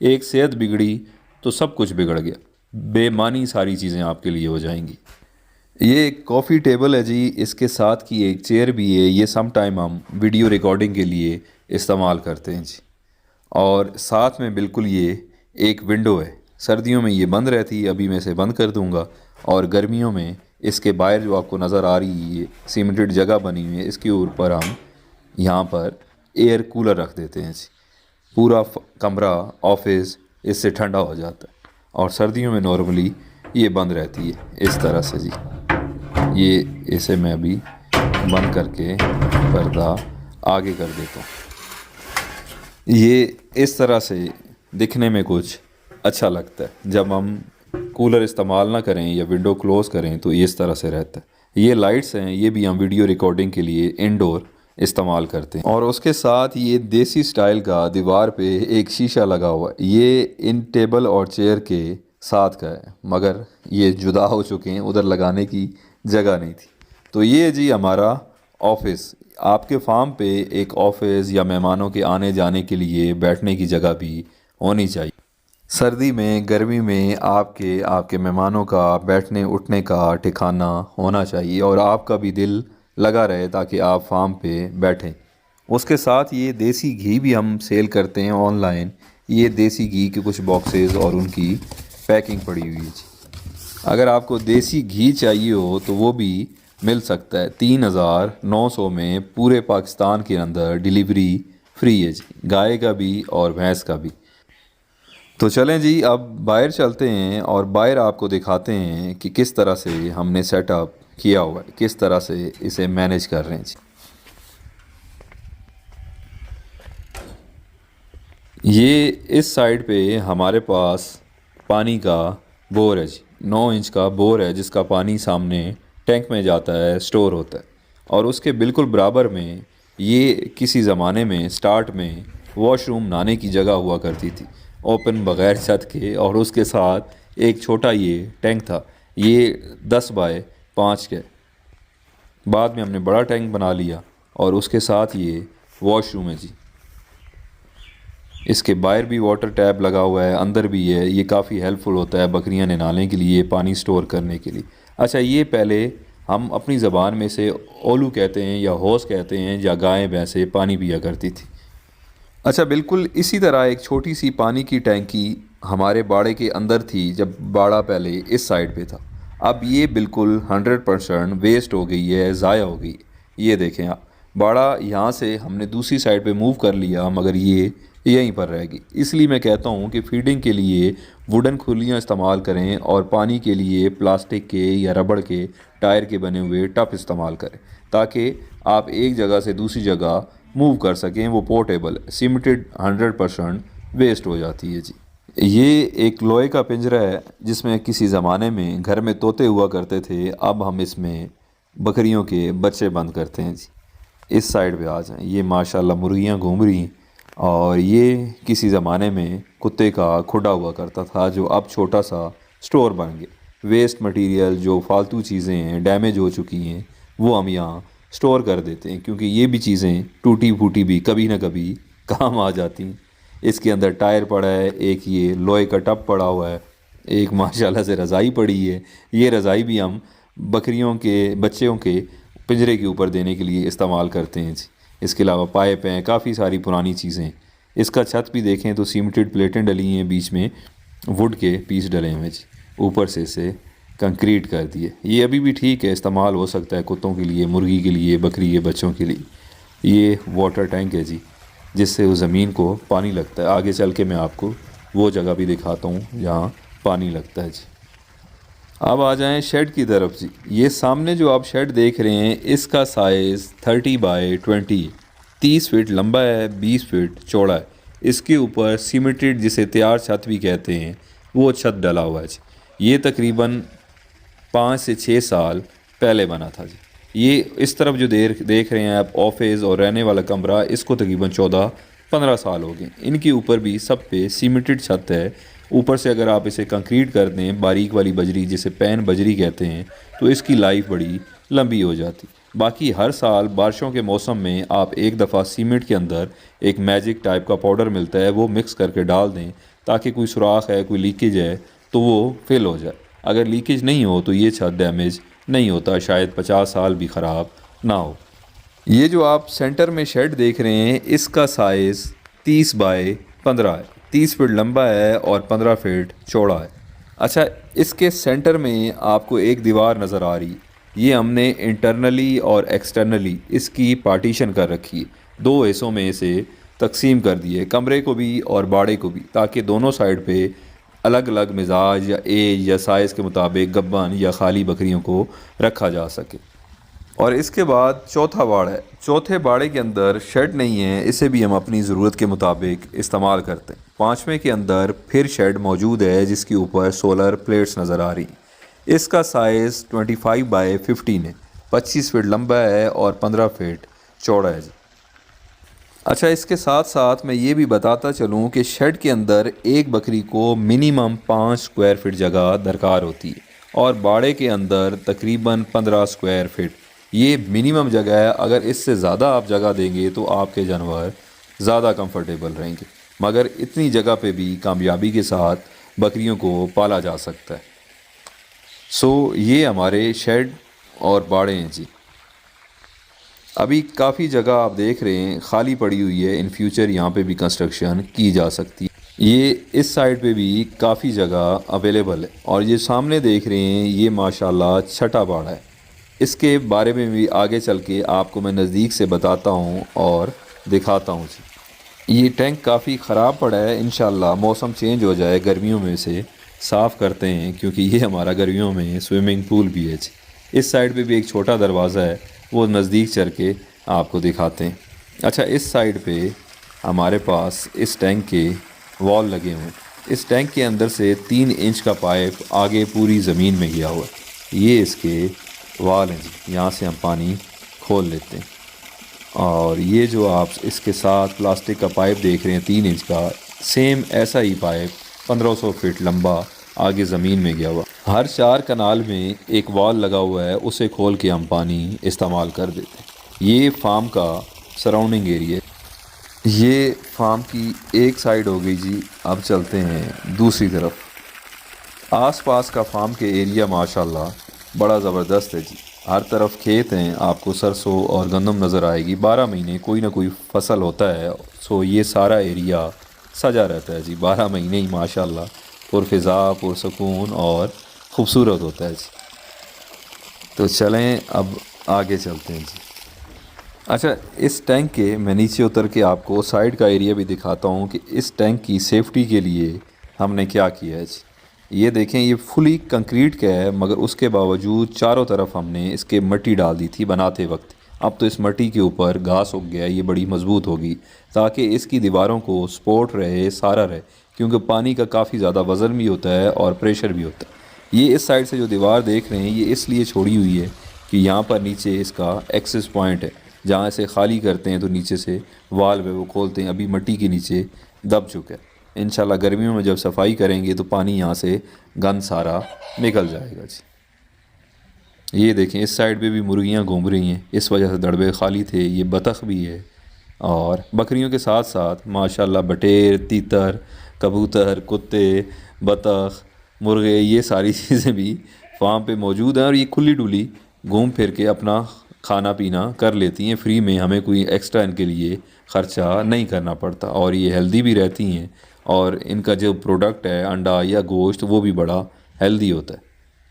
ایک صحت بگڑی تو سب کچھ بگڑ گیا، بے معنی ساری چیزیں آپ کے لیے ہو جائیں گی۔ یہ ایک کافی ٹیبل ہے جی، اس کے ساتھ کی ایک چیئر بھی ہے، یہ سم ٹائم ہم ویڈیو ریکارڈنگ کے لیے استعمال کرتے ہیں جی۔ اور ساتھ میں بالکل یہ ایک ونڈو ہے، سردیوں میں یہ بند رہتی ہے، ابھی میں اسے بند کر دوں گا، اور گرمیوں میں اس کے باہر جو آپ کو نظر آ رہی ہے سیمنٹڈ جگہ بنی ہوئی ہے، اس کے اوپر ہم یہاں پر ایئر کولر رکھ دیتے ہیں جی۔ پورا کمرہ آفس اس سے ٹھنڈا ہو جاتا ہے، اور سردیوں میں نارملی یہ بند رہتی ہے اس طرح سے جی۔ یہ اسے میں ابھی بند کر کے پردہ آگے کر دیتا ہوں۔ یہ اس طرح سے دکھنے میں کچھ اچھا لگتا ہے، جب ہم کولر استعمال نہ کریں یا ونڈو کلوز کریں تو اس طرح سے رہتا ہے۔ یہ لائٹس ہیں، یہ بھی ہم ویڈیو ریکارڈنگ کے لیے انڈور استعمال کرتے ہیں۔ اور اس کے ساتھ یہ دیسی سٹائل کا دیوار پہ ایک شیشہ لگا ہوا ہے، یہ ان ٹیبل اور چیئر کے ساتھ کا ہے، مگر یہ جدا ہو چکے ہیں، ادھر لگانے کی جگہ نہیں تھی۔ تو یہ جی ہمارا آفس، آپ کے فارم پہ ایک آفس یا مہمانوں کے آنے جانے کے لیے بیٹھنے کی جگہ بھی ہونی چاہیے۔ سردی میں، گرمی میں آپ کے مہمانوں کا بیٹھنے اٹھنے کا ٹھکانہ ہونا چاہیے، اور آپ کا بھی دل لگا رہے تاکہ آپ فارم پہ بیٹھیں۔ اس کے ساتھ یہ دیسی گھی بھی ہم سیل کرتے ہیں آن لائن، یہ دیسی گھی کے کچھ باکسز اور ان کی پیکنگ پڑی ہوئی ہے جی۔ اگر آپ کو دیسی گھی چاہیے ہو تو وہ بھی مل سکتا ہے، 3900 میں پورے پاکستان کے اندر ڈیلیوری فری ہے جی، گائے کا بھی اور بھینس کا بھی۔ تو چلیں جی اب باہر چلتے ہیں اور باہر آپ کو دکھاتے ہیں کہ کس طرح سے ہم نے سیٹ اپ کیا ہوا ہے، کس طرح سے اسے مینیج کر رہے ہیں جی۔ یہ اس سائڈ پہ ہمارے پاس پانی کا بور ہے جی، 9 انچ کا بور ہے جس کا پانی سامنے ٹینک میں جاتا ہے، سٹور ہوتا ہے، اور اس کے بالکل برابر میں یہ کسی زمانے میں سٹارٹ میں واش روم نہانے کی جگہ ہوا کرتی تھی، اوپن بغیر چھت کے، اور اس کے ساتھ ایک چھوٹا یہ ٹینک تھا، یہ 10 بائی 5 کے۔ بعد میں ہم نے بڑا ٹینک بنا لیا، اور اس کے ساتھ یہ واش روم ہے جی۔ اس کے باہر بھی واٹر ٹیپ لگا ہوا ہے، اندر بھی ہے، یہ کافی ہیلپ فل ہوتا ہے بکریاں نہلانے کے لیے، پانی سٹور کرنے کے لیے۔ اچھا، یہ پہلے ہم اپنی زبان میں سے اولو کہتے ہیں یا ہوس کہتے ہیں، یا گائیں بھینسیں پانی پیا کرتی تھی۔ اچھا، بالکل اسی طرح ایک چھوٹی سی پانی کی ٹینکی ہمارے باڑے کے اندر تھی، جب باڑا پہلے اس سائڈ پہ تھا، اب یہ بالکل 100% ویسٹ ہو گئی ہے، ضائع ہو گئی۔ یہ دیکھیں آپ، باڑا یہاں سے ہم نے دوسری سائڈ پہ موو کر لیا، مگر یہ یہیں پر رہ گئی۔ اس لیے میں کہتا ہوں کہ فیڈنگ کے لیے ووڈن کھلیاں استعمال کریں، اور پانی کے لیے پلاسٹک کے یا ربڑ کے ٹائر کے بنے ہوئے ٹپ استعمال کریں، تاکہ آپ ایک جگہ سے دوسری جگہ موو کر سکیں۔ وہ پورٹیبل سیمنٹڈ 100% ویسٹ ہو جاتی ہے جی۔ یہ ایک لوہے کا پنجرا ہے جس میں کسی زمانے میں گھر میں طوطے ہوا کرتے تھے، اب ہم اس میں بکریوں کے بچے بند کرتے ہیں جی۔ اس سائڈ پہ آ جائیں، یہ ماشاءاللہ مرغیاں گھوم رہی ہیں، اور یہ کسی زمانے میں کتے کا کھڈا ہوا کرتا تھا، جو اب چھوٹا سا سٹور بن گیا۔ ویسٹ مٹیریل، جو فالتو چیزیں ہیں، ڈیمیج ہو چکی ہیں، وہ ہم یہاں سٹور کر دیتے ہیں، کیونکہ یہ بھی چیزیں ٹوٹی پھوٹی بھی کبھی نہ کبھی کام آ جاتی ہیں۔ اس کے اندر ٹائر پڑا ہے، ایک یہ لوہے کا ٹب پڑا ہوا ہے، ایک ماشاءاللہ سے رضائی پڑی ہے۔ یہ رضائی بھی ہم بکریوں کے بچوں کے پنجرے کے اوپر دینے کے لیے استعمال کرتے ہیں جی۔ اس کے علاوہ پائپ ہیں، کافی ساری پرانی چیزیں۔ اس کا چھت بھی دیکھیں تو سیمنٹڈ پلیٹیں ڈلی ہیں، بیچ میں ووڈ کے پیس ڈلے ہوئے جی، اوپر سے اسے کنکریٹ کر دیے۔ یہ ابھی بھی ٹھیک ہے، استعمال ہو سکتا ہے کتوں کے لیے، مرغی کے لیے، بکری کے بچوں کے لیے۔ یہ واٹر ٹینک ہے جی، جس سے وہ زمین کو پانی لگتا ہے۔ آگے چل کے میں آپ کو وہ جگہ بھی دکھاتا ہوں جہاں پانی لگتا ہے جی۔ اب آ جائیں شیڈ کی طرف جی۔ یہ سامنے جو آپ شیڈ دیکھ رہے ہیں، اس کا سائز 30 بائی 20، 30 فٹ لمبا ہے، 20 فٹ چوڑا ہے۔ اس کے اوپر سیمنٹڈ، جسے تیار چھت بھی کہتے ہیں، وہ چھت ڈلا ہوا ہے جی۔ یہ تقریباً 5 سے 6 سال پہلے بنا تھا جی۔ یہ اس طرف جو دیکھ رہے ہیں آپ، آفس اور رہنے والا کمرہ، اس کو تقریباً 14-15 سال ہو گئے۔ ان کے اوپر بھی سب پہ سیمنٹڈ چھت ہے۔ اوپر سے اگر آپ اسے کنکریٹ کر دیں، باریک والی بجری جسے پین بجری کہتے ہیں، تو اس کی لائف بڑی لمبی ہو جاتی۔ باقی ہر سال بارشوں کے موسم میں آپ ایک دفعہ سیمنٹ کے اندر ایک میجک ٹائپ کا پاؤڈر ملتا ہے، وہ مکس کر کے ڈال دیں، تاکہ کوئی سوراخ ہے، کوئی لیکیج ہے تو وہ فل ہو جائے۔ اگر لیکیج نہیں ہو تو یہ چھت ڈیمیج نہیں ہوتا، شاید 50 سال بھی خراب نہ ہو۔ یہ جو آپ سینٹر میں شیڈ دیکھ رہے ہیں اس کا سائز 30 بائی 15 ہے، 30 فٹ لمبا ہے اور 15 فٹ چوڑا ہے۔ اچھا، اس کے سینٹر میں آپ کو ایک دیوار نظر آ رہی، یہ ہم نے انٹرنلی اور ایکسٹرنلی اس کی پارٹیشن کر رکھی ہے، 2 حصوں میں اسے تقسیم کر دیے، کمرے کو بھی اور باڑے کو بھی، تاکہ دونوں سائڈ پہ الگ الگ مزاج یا ایج یا سائز کے مطابق گبن یا خالی بکریوں کو رکھا جا سکے۔ اور اس کے بعد چوتھا باڑا ہے، چوتھے باڑے کے اندر شیڈ نہیں ہے، اسے بھی ہم اپنی ضرورت کے مطابق استعمال کرتے ہیں۔ پانچویں کے اندر پھر شیڈ موجود ہے جس کے اوپر سولر پلیٹس نظر آ رہی ہیں۔ اس کا سائز 25 بائی 15 ہے، 25 فٹ لمبا ہے اور 15 فٹ چوڑا ہے جی۔ اچھا، اس کے ساتھ ساتھ میں یہ بھی بتاتا چلوں کہ شیڈ کے اندر ایک بکری کو منیمم 5 اسکوائر فٹ جگہ درکار ہوتی ہے اور باڑے کے اندر تقریباً 15 اسکوائر فٹ یہ منیمم جگہ ہے۔ اگر اس سے زیادہ آپ جگہ دیں گے تو آپ کے جانور زیادہ کمفرٹیبل رہیں گے، مگر اتنی جگہ پہ بھی کامیابی کے ساتھ بکریوں کو پالا جا سکتا ہے۔ یہ ہمارے شیڈ اور باڑے ہیں جی۔ ابھی کافی جگہ آپ دیکھ رہے ہیں خالی پڑی ہوئی ہے، ان فیوچر یہاں پہ بھی کنسٹرکشن کی جا سکتی ہے۔ یہ اس سائڈ پہ بھی کافی جگہ اویلیبل ہے، اور یہ سامنے دیکھ رہے ہیں یہ ماشاءاللہ چھٹا باڑا ہے۔ اس کے بارے میں بھی آگے چل کے آپ کو میں نزدیک سے بتاتا ہوں اور دکھاتا ہوں جی۔ یہ ٹینک کافی خراب پڑا ہے، انشاءاللہ موسم چینج ہو جائے گرمیوں میں سے صاف کرتے ہیں، کیونکہ یہ ہمارا گرمیوں میں سوئمنگ پول بھی ہے جی۔ اس سائڈ پہ بھی ایک چھوٹا دروازہ ہے، وہ نزدیک چل کے آپ کو دکھاتے ہیں۔ اچھا، اس سائڈ پہ ہمارے پاس اس ٹینک کے وال لگے ہوئے ہیں۔ اس ٹینک کے اندر سے 3 انچ کا پائپ آگے پوری زمین میں گیا ہوا ہے، یہ اس کے وال ہیں جی، یہاں سے ہم پانی کھول لیتے ہیں۔ اور یہ جو آپ اس کے ساتھ پلاسٹک کا پائپ دیکھ رہے ہیں 3 انچ کا، سیم ایسا ہی پائپ 1500 فٹ لمبا آگے زمین میں گیا ہوا۔ ہر 4 کنال میں ایک وال لگا ہوا ہے، اسے کھول کے ہم پانی استعمال کر دیتے ہیں۔ یہ فارم کا سراؤنڈنگ ایریا ہے۔ یہ فارم کی ایک سائیڈ ہو گئی جی، اب چلتے ہیں دوسری طرف۔ آس پاس کا فارم کے ایریا ماشاءاللہ بڑا زبردست ہے جی، ہر طرف کھیت ہیں، آپ کو سرسوں اور گندم نظر آئے گی، 12 مہینے کوئی نہ کوئی فصل ہوتا ہے، یہ سارا ایریا سجا رہتا ہے جی، 12 مہینے ہی ماشاءاللہ پرفضا پرسکون اور خوبصورت ہوتا ہے جی۔ تو چلیں اب آگے چلتے ہیں جی۔ اچھا، اس ٹینک کے میں نیچے اتر کے آپ کو سائیڈ کا ایریا بھی دکھاتا ہوں کہ اس ٹینک کی سیفٹی کے لیے ہم نے کیا کیا ہے جی۔ یہ دیکھیں، یہ فلی کنکریٹ کا ہے، مگر اس کے باوجود چاروں طرف ہم نے اس کے مٹی ڈال دی تھی بناتے وقت۔ اب تو اس مٹی کے اوپر گھاس اگ گیا، یہ بڑی مضبوط ہوگی تاکہ اس کی دیواروں کو سپورٹ رہے، سارا رہے، کیونکہ پانی کا کافی زیادہ وزن بھی ہوتا ہے اور پریشر بھی ہوتا ہے۔ یہ اس سائڈ سے جو دیوار دیکھ رہے ہیں یہ اس لیے چھوڑی ہوئی ہے کہ یہاں پر نیچے اس کا ایکسس پوائنٹ ہے، جہاں سے خالی کرتے ہیں تو نیچے سے وال پہ وہ کھولتے ہیں، ابھی مٹی کے نیچے دب چکا ہے۔ انشاءاللہ گرمیوں میں جب صفائی کریں گے تو پانی یہاں سے گند سارا نکل جائے گا جی۔ یہ دیکھیں، اس سائڈ پہ بھی مرغیاں گھوم رہی ہیں، اس وجہ سے دڑبے خالی تھے۔ یہ بطخ بھی ہے، اور بکریوں کے ساتھ ساتھ ماشاءاللہ بٹیر، تیتر، کبوتر، کتے، بطخ، مرغے، یہ ساری چیزیں بھی فارم پہ موجود ہیں، اور یہ کھلی ڈلی گھوم پھر کے اپنا کھانا پینا کر لیتی ہیں فری میں، ہمیں کوئی ایکسٹرا ان کے لیے خرچہ نہیں کرنا پڑتا، اور یہ ہیلدی بھی رہتی ہیں، اور ان کا جو پروڈکٹ ہے انڈا یا گوشت وہ بھی بڑا ہیلدی ہوتا ہے،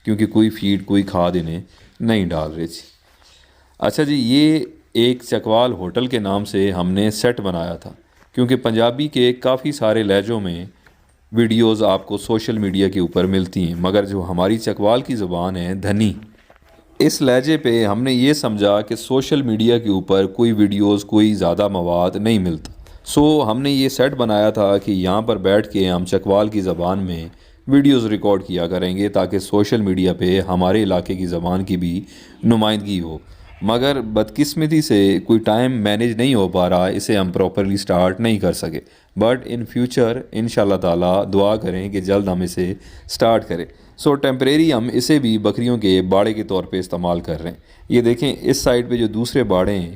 کیونکہ کوئی فیڈ کوئی کھاد انہیں نہیں ڈال رہی جی۔ اچھا جی، یہ ایک چکوال ہوٹل کے نام سے ہم نے سیٹ بنایا تھا، کیونکہ پنجابی کے کافی سارے لہجوں میں ویڈیوز آپ کو سوشل میڈیا کے اوپر ملتی ہیں، مگر جو ہماری چکوال کی زبان ہے دھنی، اس لہجے پہ ہم نے یہ سمجھا کہ سوشل میڈیا کے اوپر کوئی ویڈیوز کوئی زیادہ مواد نہیں ملتا، ہم نے یہ سیٹ بنایا تھا کہ یہاں پر بیٹھ کے ہم چکوال کی زبان میں ویڈیوز ریکارڈ کیا کریں گے تاکہ سوشل میڈیا پہ ہمارے علاقے کی زبان کی بھی نمائندگی ہو، مگر بدقسمتی سے کوئی ٹائم مینیج نہیں ہو پا رہا، اسے ہم پراپرلی سٹارٹ نہیں کر سکے، بٹ ان فیوچر انشاءاللہ تعالی دعا کریں کہ جلد ہم اسے سٹارٹ کریں۔ ٹیمپریری ہم اسے بھی بکریوں کے باڑے کے طور پہ استعمال کر رہے ہیں۔ یہ دیکھیں، اس سائڈ پہ جو دوسرے باڑے ہیں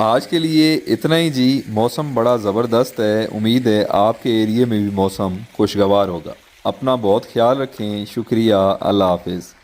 آج کے لیے اتنا ہی جی۔ موسم بڑا زبردست ہے، امید ہے آپ کے ایریے میں بھی موسم خوشگوار ہوگا۔ اپنا بہت خیال رکھیں، شکریہ، اللہ حافظ۔